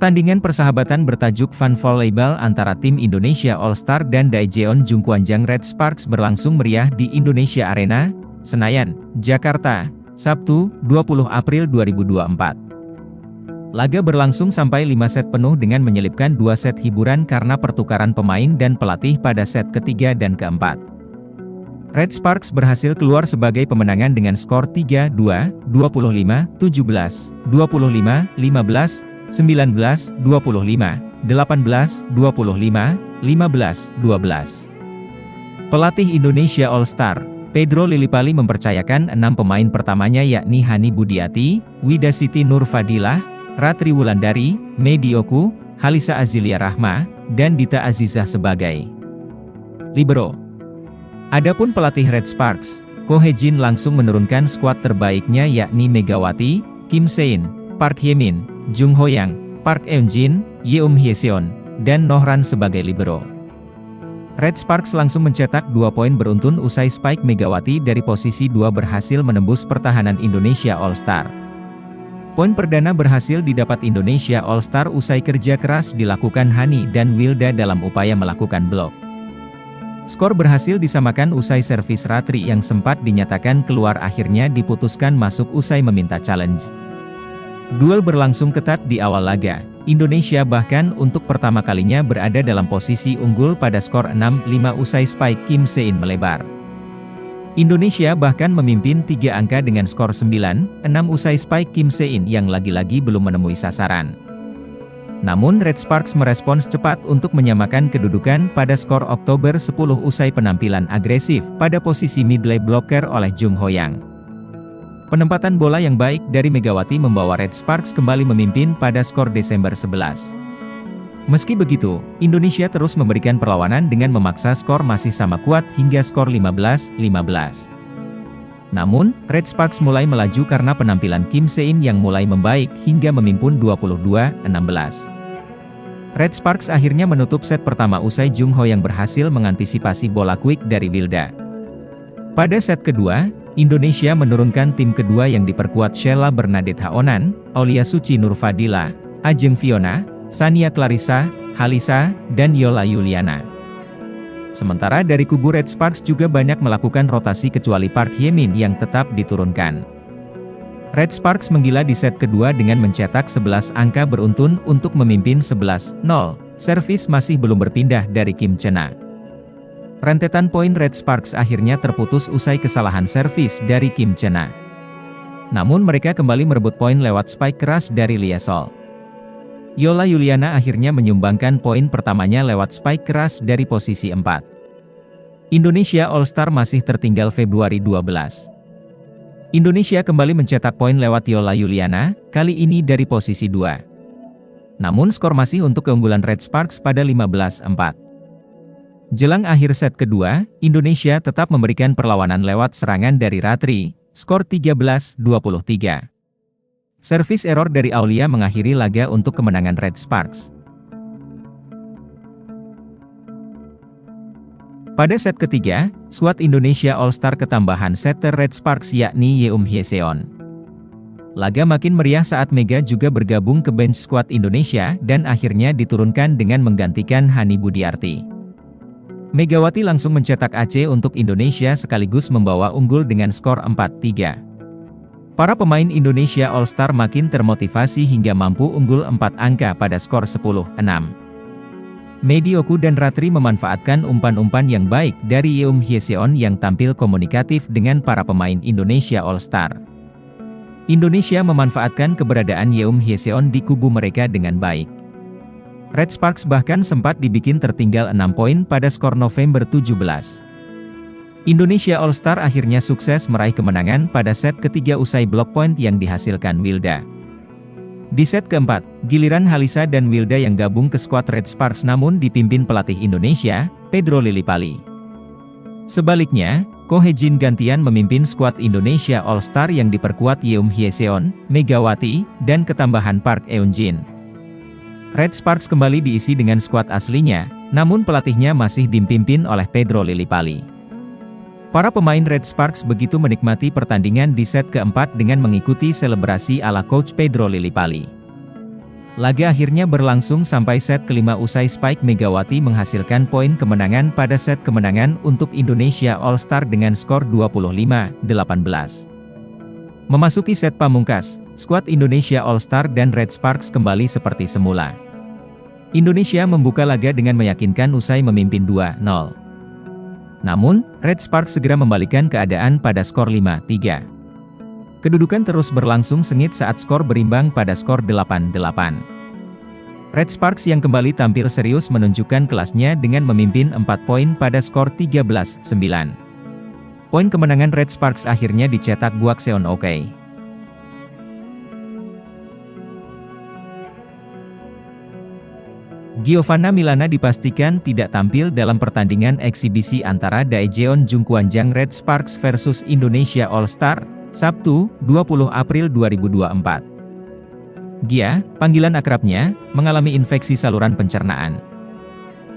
Pertandingan persahabatan bertajuk Fun Volleyball antara tim Indonesia All-Star dan Daejeon Jungkwanjang Red Sparks berlangsung meriah di Indonesia Arena, Senayan, Jakarta, Sabtu, 20 April 2024. Laga berlangsung sampai 5 set penuh dengan menyelipkan 2 set hiburan karena pertukaran pemain dan pelatih pada set ketiga dan keempat. Red Sparks berhasil keluar sebagai pemenangan dengan skor 3-2, 25, 17, 25, 15, 19, 25, 18, 25, 15, 12. Pelatih Indonesia All-Star, Pedro Lillipali mempercayakan 6 pemain pertamanya yakni Hani Budiati, Wida Siti Nur Fadilah, Ratri Wulandari, Medi Oku, Halisa Azilia Rahma, dan Dita Azizah sebagai libero. Adapun pelatih Red Sparks, Ko Hye-jin langsung menurunkan skuad terbaiknya yakni Megawati, Kim Se-in, Park Hye-min, Jung Ho-yang, Park Eun-jin, Yeom Hye-seon, dan Nohran sebagai libero. Red Sparks langsung mencetak 2 poin beruntun usai spike Megawati dari posisi 2 berhasil menembus pertahanan Indonesia All-Star. Poin perdana berhasil didapat Indonesia All-Star usai kerja keras dilakukan Hani dan Wilda dalam upaya melakukan blok. Skor berhasil disamakan usai servis Ratri yang sempat dinyatakan keluar akhirnya diputuskan masuk usai meminta challenge. Duel berlangsung ketat di awal laga. Indonesia bahkan untuk pertama kalinya berada dalam posisi unggul pada skor 6-5 usai spike Kim Se-in melebar. Indonesia bahkan memimpin 3 angka dengan skor 9-6 usai spike Kim Se-in yang lagi-lagi belum menemui sasaran. Namun Red Sparks merespons cepat untuk menyamakan kedudukan pada skor Oktober 10 usai penampilan agresif pada posisi mid-lay blocker oleh Jung Ho-yang. Penempatan bola yang baik dari Megawati membawa Red Sparks kembali memimpin pada skor Desember 11. Meski begitu, Indonesia terus memberikan perlawanan dengan memaksa skor masih sama kuat hingga skor 15-15. Namun, Red Sparks mulai melaju karena penampilan Kim Se-in yang mulai membaik hingga memimpin 22-16. Red Sparks akhirnya menutup set pertama usai Jung Ho yang berhasil mengantisipasi bola quick dari Wilda. Pada set kedua, Indonesia menurunkan tim kedua yang diperkuat Sheila Bernadette Haonan, Aulia Suci Nur Fadilah, Ajeng Fiona, Sania Clarissa, Halisa, dan Yola Yuliana. Sementara dari kubu Red Sparks juga banyak melakukan rotasi kecuali Park Hye-min yang tetap diturunkan. Red Sparks menggila di set kedua dengan mencetak 11 angka beruntun untuk memimpin 11-0. Servis masih belum berpindah dari Kim Chena. Rentetan poin Red Sparks akhirnya terputus usai kesalahan servis dari Kim Chena. Namun mereka kembali merebut poin lewat spike keras dari Lia Sol. Yola Yuliana akhirnya menyumbangkan poin pertamanya lewat spike keras dari posisi 4. Indonesia All-Star masih tertinggal Februari 12. Indonesia kembali mencetak poin lewat Yola Yuliana, kali ini dari posisi 2. Namun skor masih untuk keunggulan Red Sparks pada 15-4. Jelang akhir set kedua, Indonesia tetap memberikan perlawanan lewat serangan dari Ratri, skor 13-23. Servis error dari Aulia mengakhiri laga untuk kemenangan Red Sparks. Pada set ketiga, skuad Indonesia All-Star ketambahan setter Red Sparks yakni Yeom Hye-seon. Laga makin meriah saat Mega juga bergabung ke bench skuad Indonesia dan akhirnya diturunkan dengan menggantikan Hani Budiarti. Megawati langsung mencetak AC untuk Indonesia sekaligus membawa unggul dengan skor 4-3. Para pemain Indonesia All-Star makin termotivasi hingga mampu unggul 4 angka pada skor 10-6. Medi Oku dan Ratri memanfaatkan umpan-umpan yang baik dari Yeom Hye-seon yang tampil komunikatif dengan para pemain Indonesia All-Star. Indonesia memanfaatkan keberadaan Yeom Hye-seon di kubu mereka dengan baik. Red Sparks bahkan sempat dibikin tertinggal 6 poin pada skor November 17. Indonesia All-Star akhirnya sukses meraih kemenangan pada set ketiga usai block point yang dihasilkan Wilda. Di set keempat, giliran Halisa dan Wilda yang gabung ke skuad Red Sparks namun dipimpin pelatih Indonesia, Pedro Lillipali. Sebaliknya, Ko Hye-jin gantian memimpin skuad Indonesia All-Star yang diperkuat Yeom Hye-seon, Megawati, dan ketambahan Park Eun-jin. Red Sparks kembali diisi dengan skuad aslinya, namun pelatihnya masih dipimpin oleh Pedro Lillipali. Para pemain Red Sparks begitu menikmati pertandingan di set keempat dengan mengikuti selebrasi ala Coach Pedro Lillipali. Laga akhirnya berlangsung sampai set kelima usai Spike Megawati menghasilkan poin kemenangan pada set kemenangan untuk Indonesia All Star dengan skor 25-18. Memasuki set pamungkas, skuad Indonesia All Star dan Red Sparks kembali seperti semula. Indonesia membuka laga dengan meyakinkan usai memimpin 2-0. Namun, Red Sparks segera membalikkan keadaan pada skor 5-3. Kedudukan terus berlangsung sengit saat skor berimbang pada skor 8-8. Red Sparks yang kembali tampil serius menunjukkan kelasnya dengan memimpin 4 poin pada skor 13-9. Poin kemenangan Red Sparks akhirnya dicetak Guak Seon Oke. Giovanna Milana dipastikan tidak tampil dalam pertandingan eksibisi antara Daejeon Jungkwanjang Red Sparks versus Indonesia All Star, Sabtu, 20 April 2024. Gia, panggilan akrabnya, mengalami infeksi saluran pencernaan.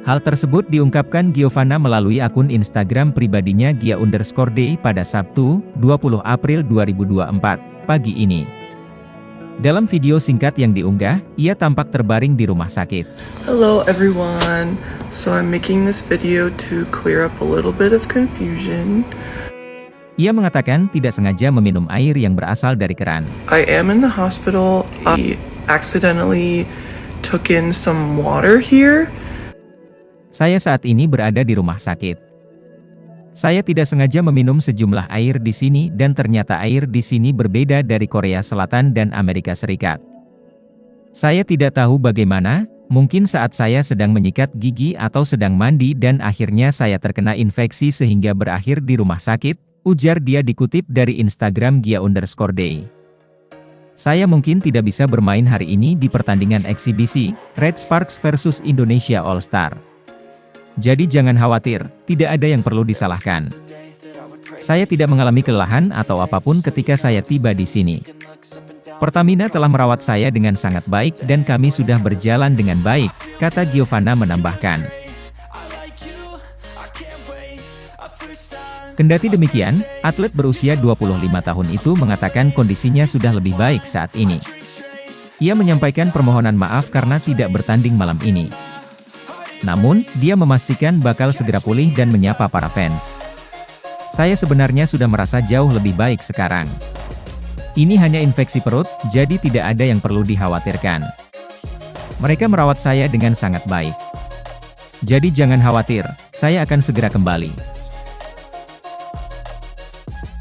Hal tersebut diungkapkan Giovanna melalui akun Instagram pribadinya Gia_D pada Sabtu, 20 April 2024, pagi ini. Dalam video singkat yang diunggah, ia tampak terbaring di rumah sakit. Hello everyone, so I'm making this video to clear up a little bit of confusion. Ia mengatakan tidak sengaja meminum air yang berasal dari keran. I am in the hospital. I accidentally took in some water here. Saya saat ini berada di rumah sakit. Saya tidak sengaja meminum sejumlah air di sini dan ternyata air di sini berbeda dari Korea Selatan dan Amerika Serikat. Saya tidak tahu bagaimana, mungkin saat saya sedang menyikat gigi atau sedang mandi dan akhirnya saya terkena infeksi sehingga berakhir di rumah sakit, ujar dia dikutip dari Instagram Gia_D. Saya mungkin tidak bisa bermain hari ini di pertandingan eksibisi, Red Sparks versus Indonesia All Star. Jadi jangan khawatir, tidak ada yang perlu disalahkan. Saya tidak mengalami kelelahan atau apapun ketika saya tiba di sini. Pertamina telah merawat saya dengan sangat baik dan kami sudah berjalan dengan baik, kata Giovanna menambahkan. Kendati demikian, atlet berusia 25 tahun itu mengatakan kondisinya sudah lebih baik saat ini. Ia menyampaikan permohonan maaf karena tidak bertanding malam ini. Namun, dia memastikan bakal segera pulih dan menyapa para fans. Saya sebenarnya sudah merasa jauh lebih baik sekarang. Ini hanya infeksi perut, jadi tidak ada yang perlu dikhawatirkan. Mereka merawat saya dengan sangat baik. Jadi jangan khawatir, saya akan segera kembali.